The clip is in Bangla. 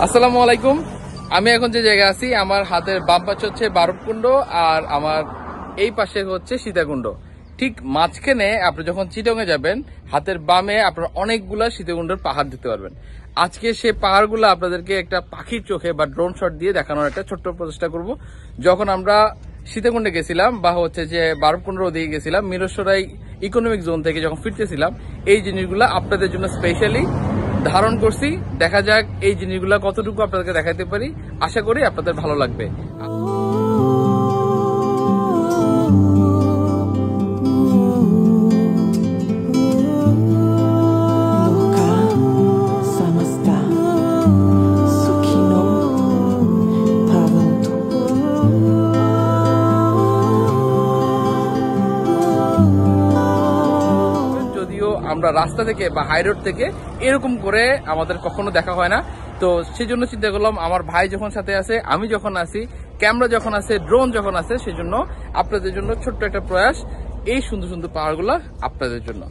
আসসালামু আলাইকুম। আমি এখন যে জায়গায় আছি, আমার হাতের বাম পাশে হচ্ছে বারবকুণ্ড আর আমার এই পাশে হচ্ছে সীতাকুণ্ড। ঠিক মাঝখানে আপনি যখন চিটংয়ে যাবেন, হাতের বামে আপনার অনেকগুলা সীতাকুণ্ডের পাহাড় দেখতে পারবেন। আজকে সে পাহাড়গুলো আপনাদেরকে একটা পাখির চোখে বা ড্রোন শট দিয়ে দেখানোর একটা ছোট্ট প্রচেষ্টা করব। যখন আমরা সীতাকুণ্ডে গেছিলাম বা হচ্ছে যে বারবকুণ্ডের ওদিকে গেছিলাম, মিরসরাই ইকোনমিক জোন থেকে যখন ফিরতেছিলাম, এই জিনিসগুলো আপনাদের জন্য স্পেশালি ধারণ করছি। দেখা যাক এই জিনিসগুলো কতটুকু আপনাদেরকে দেখাতে পারি। আশা করি আপনাদের ভালো লাগবে। যদিও আমরা রাস্তা থেকে বা হাই রোড থেকে এরকম করে আমাদের কখনো দেখা হয় না, তো সেই জন্য চিন্তা করলাম আমার ভাই যখন সাথে আছে, আমি যখন আছি, ক্যামেরা যখন আছে, ড্রোন যখন আছে, সেই জন্য আপনাদের জন্য ছোট্ট একটা প্রয়াস, এই সুন্দর সুন্দর পাহাড়গুলো আপনাদের জন্য।